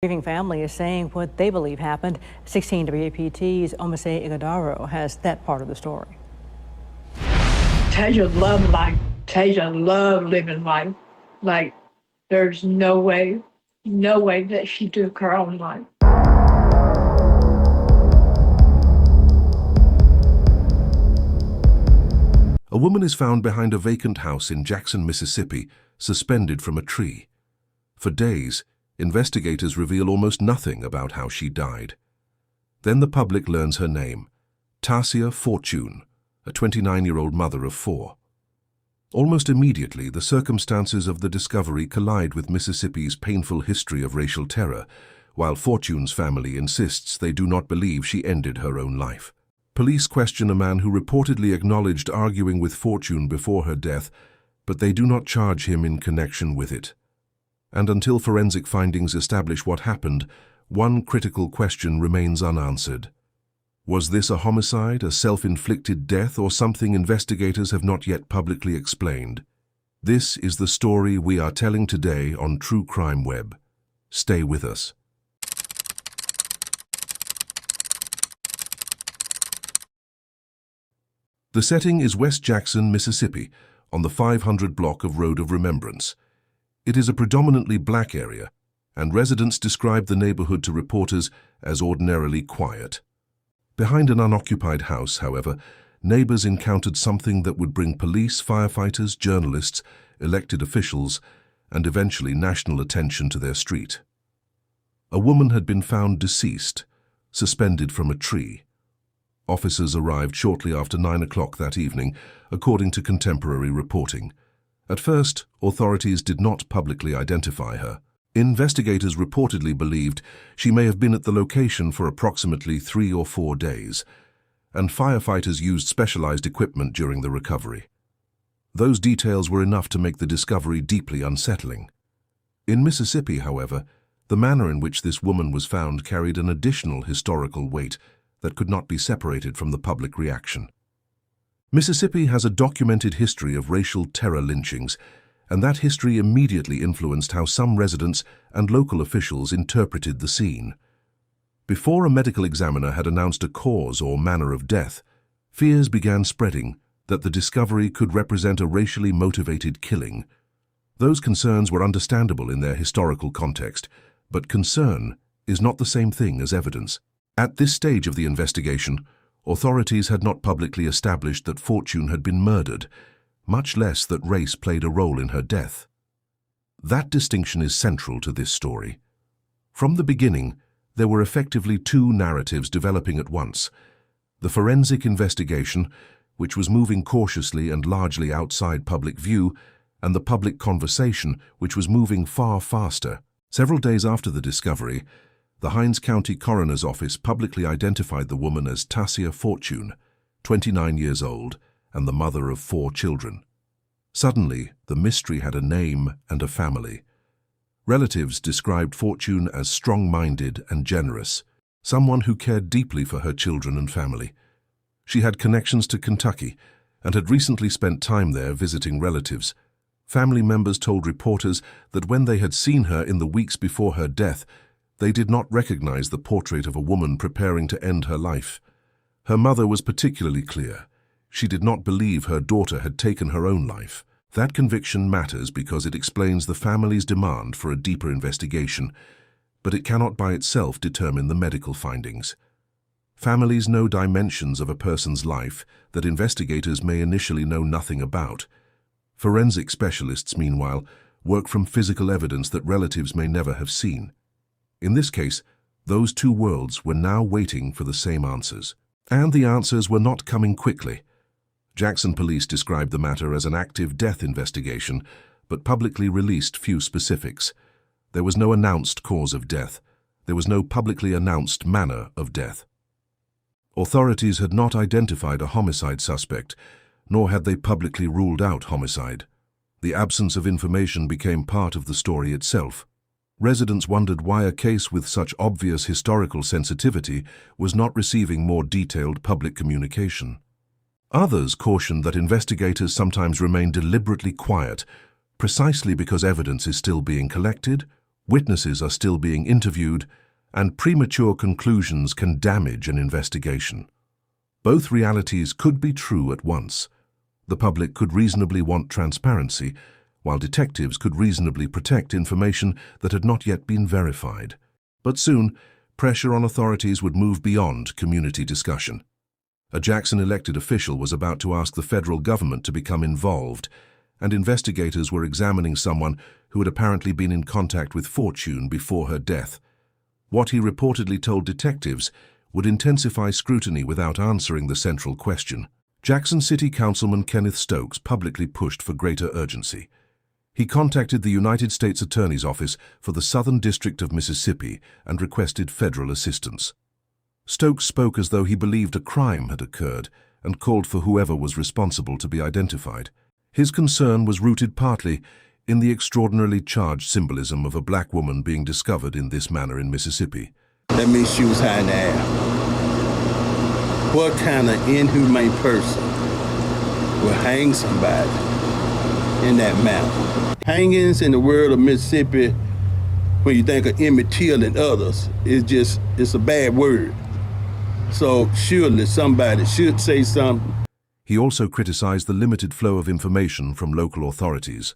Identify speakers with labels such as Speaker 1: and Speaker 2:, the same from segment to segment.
Speaker 1: Grieving family is saying what they believe happened. 16 WAPT's Omise Ighodaro has that part of the story.
Speaker 2: Tasia loved life. Tasia loved living life. Like, there's no way that she took her own life.
Speaker 3: A woman is found behind a vacant house in Jackson, Mississippi, suspended from a tree. For days, investigators reveal almost nothing about how she died. Then the public learns her name, Tasia Fortune, a 29-year-old mother of 4. Almost immediately, the circumstances of the discovery collide with Mississippi's painful history of racial terror, while Fortune's family insists they do not believe she ended her own life. Police question a man who reportedly acknowledged arguing with Fortune before her death, but they do not charge him in connection with it. And until forensic findings establish what happened, one critical question remains unanswered. Was this a homicide, a self-inflicted death, or something investigators have not yet publicly explained? This is the story we are telling today on True Crime Web. Stay with us. The setting is West Jackson, Mississippi, on the 500 block of Road of Remembrance. It is a predominantly black area, and residents describe the neighborhood to reporters as ordinarily quiet. Behind an unoccupied house, however, neighbors encountered something that would bring police, firefighters, journalists, elected officials, and eventually national attention to their street. A woman had been found deceased, suspended from a tree. Officers arrived shortly after 9 o'clock that evening, according to contemporary reporting. At first, authorities did not publicly identify her. Investigators reportedly believed she may have been at the location for approximately 3 or 4 days, and firefighters used specialized equipment during the recovery. Those details were enough to make the discovery deeply unsettling. In Mississippi, however, the manner in which this woman was found carried an additional historical weight that could not be separated from the public reaction. Mississippi has a documented history of racial terror lynchings, and that history immediately influenced how some residents and local officials interpreted the scene. Before a medical examiner had announced a cause or manner of death, fears began spreading that the discovery could represent a racially motivated killing. Those concerns were understandable in their historical context, but concern is not the same thing as evidence. At this stage of the investigation, authorities had not publicly established that Fortune had been murdered, much less that race played a role in her death. That distinction is central to this story. From the beginning, there were effectively 2 narratives developing at once: the forensic investigation, which was moving cautiously and largely outside public view, and the public conversation, which was moving far faster. Several days after the discovery, the Hinds County Coroner's Office publicly identified the woman as Tasia Fortune, 29 years old, and the mother of 4 children. Suddenly, the mystery had a name and a family. Relatives described Fortune as strong-minded and generous, someone who cared deeply for her children and family. She had connections to Kentucky and had recently spent time there visiting relatives. Family members told reporters that when they had seen her in the weeks before her death, they did not recognize the portrait of a woman preparing to end her life. Her mother was particularly clear. She did not believe her daughter had taken her own life. That conviction matters because it explains the family's demand for a deeper investigation, but it cannot by itself determine the medical findings. Families know dimensions of a person's life that investigators may initially know nothing about. Forensic specialists, meanwhile, work from physical evidence that relatives may never have seen. In this case, those 2 worlds were now waiting for the same answers. And the answers were not coming quickly. Jackson police described the matter as an active death investigation, but publicly released few specifics. There was no announced cause of death. There was no publicly announced manner of death. Authorities had not identified a homicide suspect, nor had they publicly ruled out homicide. The absence of information became part of the story itself. Residents wondered why a case with such obvious historical sensitivity was not receiving more detailed public communication. Others cautioned that investigators sometimes remain deliberately quiet, precisely because evidence is still being collected, Witnesses are still being interviewed, and premature conclusions can damage an investigation. Both realities could be true at once. The public could reasonably want transparency, while detectives could reasonably protect information that had not yet been verified. But soon, pressure on authorities would move beyond community discussion. A Jackson elected official was about to ask the federal government to become involved, and investigators were examining someone who had apparently been in contact with Fortune before her death. What he reportedly told detectives would intensify scrutiny without answering the central question. Jackson City Councilman Kenneth Stokes publicly pushed for greater urgency. He contacted the United States Attorney's Office for the Southern District of Mississippi and requested federal assistance. Stokes spoke as though he believed a crime had occurred and called for whoever was responsible to be identified. His concern was rooted partly in the extraordinarily charged symbolism of a black woman being discovered in this manner in Mississippi.
Speaker 4: That means she was high in the air. What kind of inhumane person will hang somebody in that manner? Hangings in the world of Mississippi, when you think of Emmett Till and others, it's a bad word. So surely somebody should say something.
Speaker 3: He also criticized the limited flow of information from local authorities.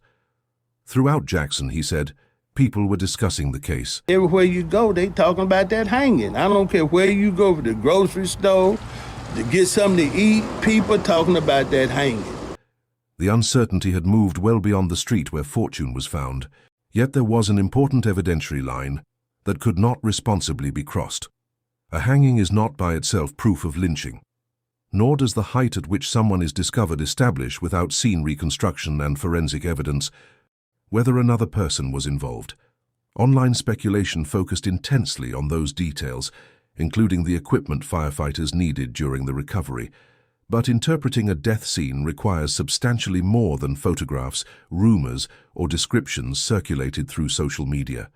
Speaker 3: Throughout Jackson, he said, people were discussing the case.
Speaker 4: Everywhere you go, they talking about that hanging. I don't care where you go, to the grocery store, to get something to eat, people talking about that hanging.
Speaker 3: The uncertainty had moved well beyond the street where Fortune was found, yet there was an important evidentiary line that could not responsibly be crossed. A hanging is not by itself proof of lynching, nor does the height at which someone is discovered establish, without scene reconstruction and forensic evidence, whether another person was involved. Online speculation focused intensely on those details, including the equipment firefighters needed during the recovery. But interpreting a death scene requires substantially more than photographs, rumors, or descriptions circulated through social media.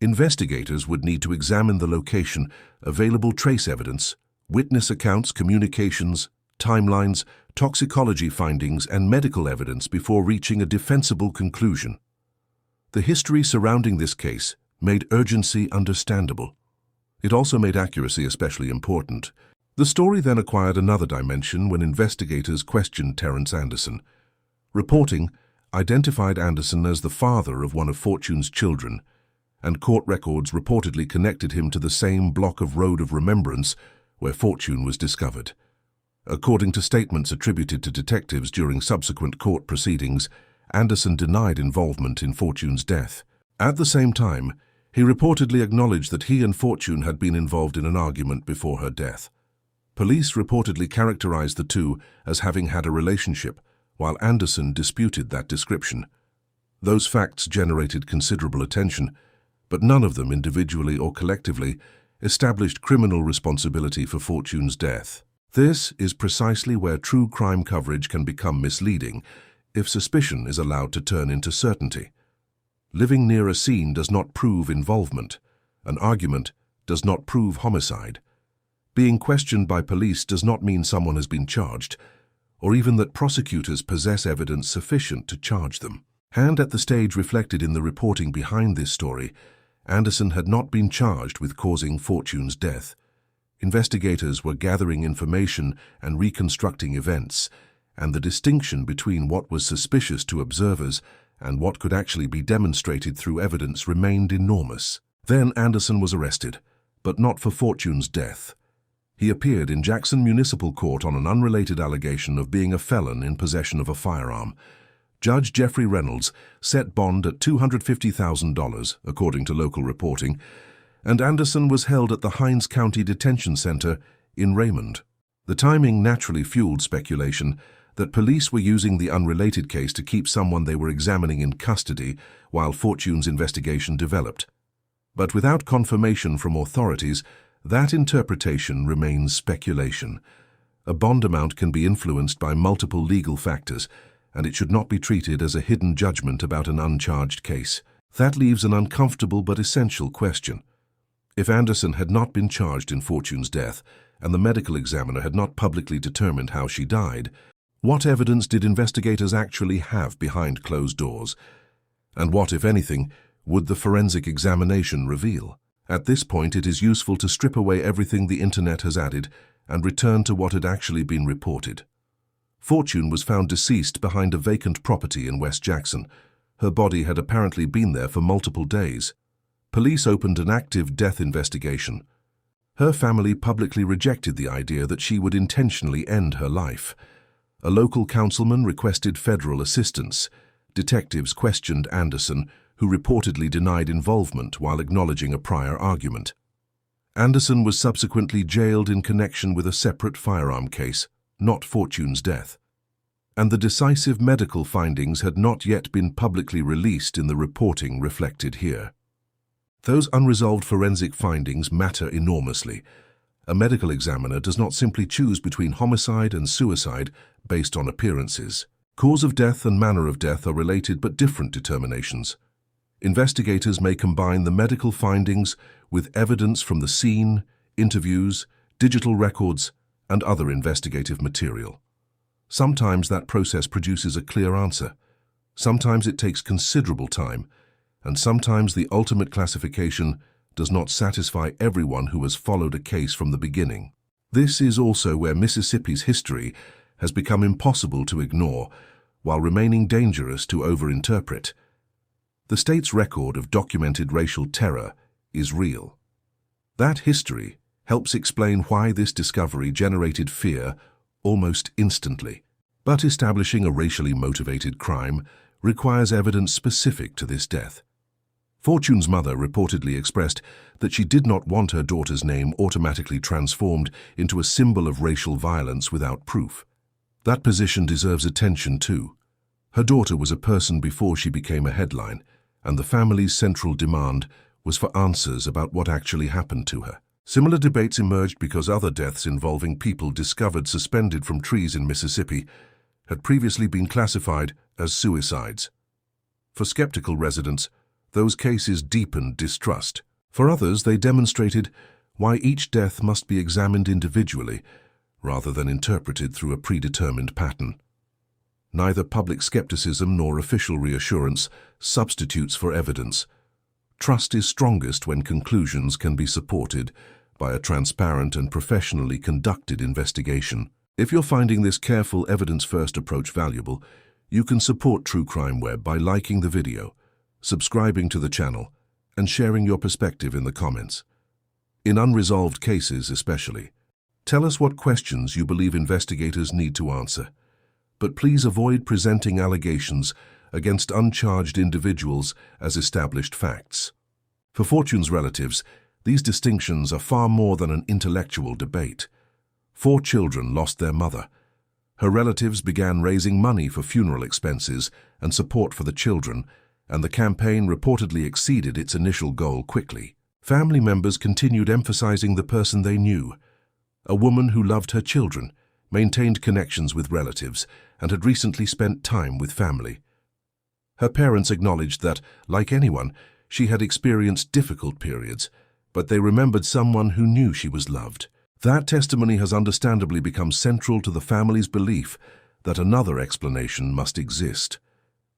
Speaker 3: Investigators would need to examine the location, available trace evidence, witness accounts, communications, timelines, toxicology findings, and medical evidence before reaching a defensible conclusion. The history surrounding this case made urgency understandable. It also made accuracy especially important. The story then acquired another dimension when investigators questioned Terrence Anderson. Reporting identified Anderson as the father of one of Fortune's children, and court records reportedly connected him to the same block of Road of Remembrance where Fortune was discovered. According to statements attributed to detectives during subsequent court proceedings, Anderson denied involvement in Fortune's death. At the same time, he reportedly acknowledged that he and Fortune had been involved in an argument before her death. Police reportedly characterized the two as having had a relationship, while Anderson disputed that description. Those facts generated considerable attention, but none of them, individually or collectively, established criminal responsibility for Fortune's death. This is precisely where true crime coverage can become misleading if suspicion is allowed to turn into certainty. Living near a scene does not prove involvement. An argument does not prove homicide. Being questioned by police does not mean someone has been charged, or even that prosecutors possess evidence sufficient to charge them. And at the stage reflected in the reporting behind this story, Anderson had not been charged with causing Fortune's death. Investigators were gathering information and reconstructing events, and the distinction between what was suspicious to observers and what could actually be demonstrated through evidence remained enormous. Then Anderson was arrested, but not for Fortune's death. He appeared in Jackson Municipal Court on an unrelated allegation of being a felon in possession of a firearm. Judge Jeffrey Reynolds set bond at $250,000, according to local reporting, and Anderson was held at the Hinds County Detention Center in Raymond. The timing naturally fueled speculation that police were using the unrelated case to keep someone they were examining in custody while Fortune's investigation developed. But without confirmation from authorities, that interpretation remains speculation. A bond amount can be influenced by multiple legal factors, and it should not be treated as a hidden judgment about an uncharged case. That leaves an uncomfortable but essential question. If Anderson had not been charged in Fortune's death, and the medical examiner had not publicly determined how she died, what evidence did investigators actually have behind closed doors? And what, if anything, would the forensic examination reveal? At this point, it is useful to strip away everything the internet has added and return to what had actually been reported. Fortune was found deceased behind a vacant property in West Jackson. Her body had apparently been there for multiple days. Police opened an active death investigation. Her family publicly rejected the idea that she would intentionally end her life. A local councilman requested federal assistance. Detectives questioned Anderson, who reportedly denied involvement while acknowledging a prior argument. Anderson was subsequently jailed in connection with a separate firearm case, not Fortune's death. And the decisive medical findings had not yet been publicly released in the reporting reflected here. Those unresolved forensic findings matter enormously. A medical examiner does not simply choose between homicide and suicide based on appearances. Cause of death and manner of death are related but different determinations. Investigators may combine the medical findings with evidence from the scene, interviews, digital records, and other investigative material. Sometimes that process produces a clear answer. Sometimes it takes considerable time, and sometimes the ultimate classification does not satisfy everyone who has followed a case from the beginning. This is also where Mississippi's history has become impossible to ignore, while remaining dangerous to overinterpret. The state's record of documented racial terror is real. That history helps explain why this discovery generated fear almost instantly. But establishing a racially motivated crime requires evidence specific to this death. Fortune's mother reportedly expressed that she did not want her daughter's name automatically transformed into a symbol of racial violence without proof. That position deserves attention too. Her daughter was a person before she became a headline, and the family's central demand was for answers about what actually happened to her. Similar debates emerged because other deaths involving people discovered suspended from trees in Mississippi had previously been classified as suicides. For skeptical residents, those cases deepened distrust. For others, they demonstrated why each death must be examined individually rather than interpreted through a predetermined pattern. Neither public skepticism nor official reassurance substitutes for evidence. Trust is strongest when conclusions can be supported by a transparent and professionally conducted investigation. If you're finding this careful, evidence-first approach valuable, you can support True Crime Web by liking the video, subscribing to the channel, and sharing your perspective in the comments. In unresolved cases especially, tell us what questions you believe investigators need to answer. But please avoid presenting allegations against uncharged individuals as established facts. For Fortune's relatives, these distinctions are far more than an intellectual debate. 4 children lost their mother. Her relatives began raising money for funeral expenses and support for the children, and the campaign reportedly exceeded its initial goal quickly. Family members continued emphasizing the person they knew, a woman who loved her children, maintained connections with relatives, and had recently spent time with family. Her parents acknowledged that, like anyone, she had experienced difficult periods, but they remembered someone who knew she was loved. That testimony has understandably become central to the family's belief that another explanation must exist.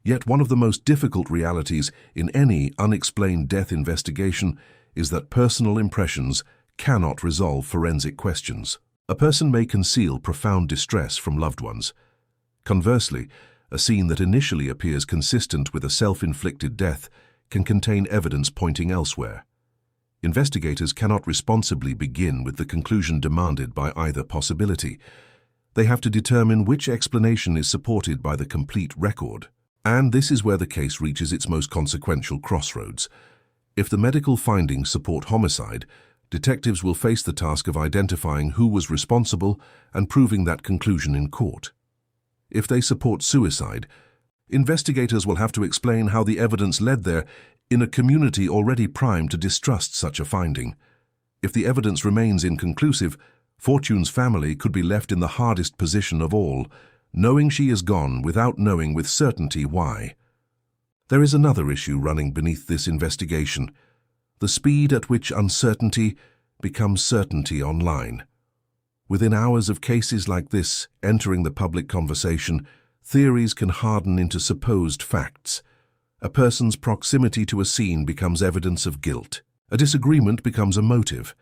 Speaker 3: Yet one of the most difficult realities in any unexplained death investigation is that personal impressions cannot resolve forensic questions. A person may conceal profound distress from loved ones. Conversely, a scene that initially appears consistent with a self-inflicted death can contain evidence pointing elsewhere. Investigators cannot responsibly begin with the conclusion demanded by either possibility. They have to determine which explanation is supported by the complete record. And this is where the case reaches its most consequential crossroads. If the medical findings support homicide, detectives will face the task of identifying who was responsible and proving that conclusion in court. If they support suicide, investigators will have to explain how the evidence led there in a community already primed to distrust such a finding. If the evidence remains inconclusive, Fortune's family could be left in the hardest position of all, knowing she is gone without knowing with certainty why. There is another issue running beneath this investigation: the speed at which uncertainty becomes certainty online. Within hours of cases like this entering the public conversation, theories can harden into supposed facts. A person's proximity to a scene becomes evidence of guilt. A disagreement becomes a motive.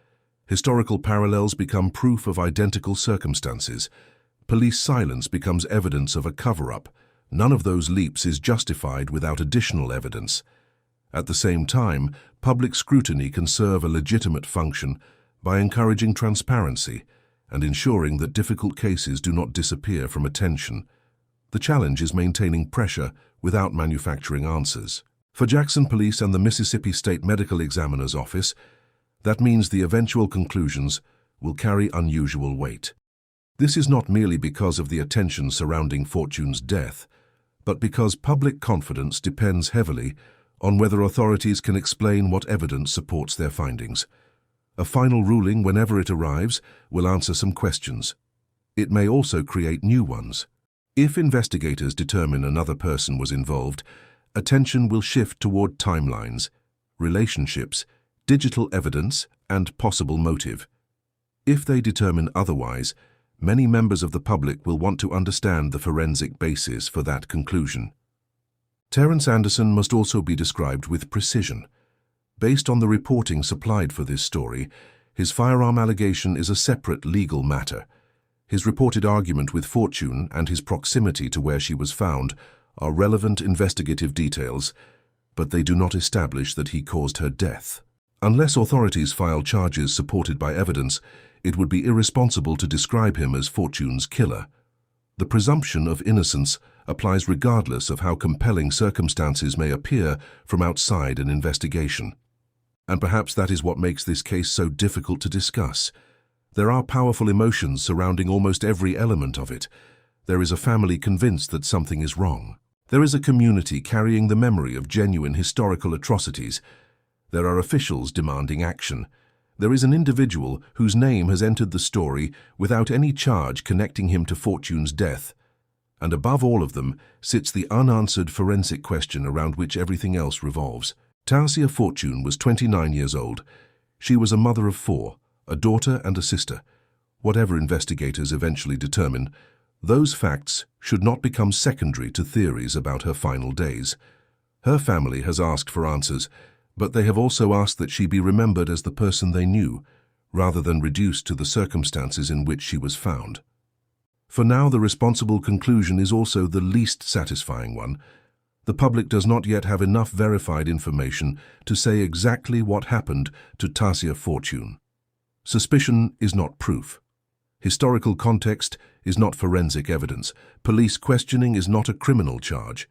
Speaker 3: Historical parallels become proof of identical circumstances. Police silence becomes evidence of a cover-up. None of those leaps is justified without additional evidence. At the same time, public scrutiny can serve a legitimate function by encouraging transparency and ensuring that difficult cases do not disappear from attention. The challenge is maintaining pressure without manufacturing answers. For Jackson Police and the Mississippi State Medical Examiner's Office, that means the eventual conclusions will carry unusual weight. This is not merely because of the attention surrounding Fortune's death, but because public confidence depends heavily on whether authorities can explain what evidence supports their findings. A final ruling, whenever it arrives, will answer some questions. It may also create new ones. If investigators determine another person was involved, attention will shift toward timelines, relationships, digital evidence, and possible motive. If they determine otherwise, many members of the public will want to understand the forensic basis for that conclusion. Terence Anderson must also be described with precision. Based on the reporting supplied for this story, his firearm allegation is a separate legal matter. His reported argument with Fortune and his proximity to where she was found are relevant investigative details, but they do not establish that he caused her death. Unless authorities file charges supported by evidence, it would be irresponsible to describe him as Fortune's killer. The presumption of innocence applies regardless of how compelling circumstances may appear from outside an investigation. And perhaps that is what makes this case so difficult to discuss. There are powerful emotions surrounding almost every element of it. There is a family convinced that something is wrong. There is a community carrying the memory of genuine historical atrocities. There are officials demanding action. There is an individual whose name has entered the story without any charge connecting him to Fortune's death. And above all of them sits the unanswered forensic question around which everything else revolves. Tasia Fortune was 29 years old. She was a mother of 4, a daughter and a sister. Whatever investigators eventually determine, those facts should not become secondary to theories about her final days. Her family has asked for answers, but they have also asked that she be remembered as the person they knew, rather than reduced to the circumstances in which she was found. For now, the responsible conclusion is also the least satisfying one. The public does not yet have enough verified information to say exactly what happened to Tasia Fortune. Suspicion is not proof. Historical context is not forensic evidence. Police questioning is not a criminal charge.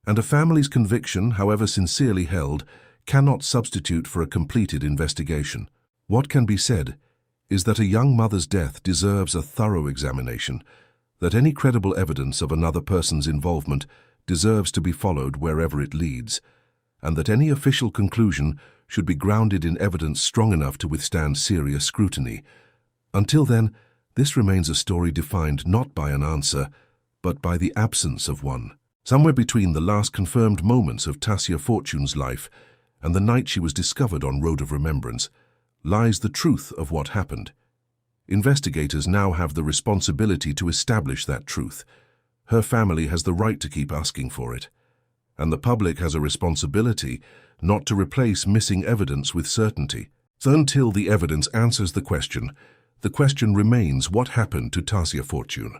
Speaker 3: And a family's conviction, however sincerely held, cannot substitute for a completed investigation. What can be said is that a young mother's death deserves a thorough examination, that any credible evidence of another person's involvement deserves to be followed wherever it leads, and that any official conclusion should be grounded in evidence strong enough to withstand serious scrutiny. Until then, this remains a story defined not by an answer, but by the absence of one. Somewhere between the last confirmed moments of Tasia Fortune's life and the night she was discovered on Road of Remembrance lies the truth of what happened. Investigators now have the responsibility to establish that truth. Her family has the right to keep asking for it. And the public has a responsibility not to replace missing evidence with certainty. So until the evidence answers the question remains: what happened to Tasia Fortune?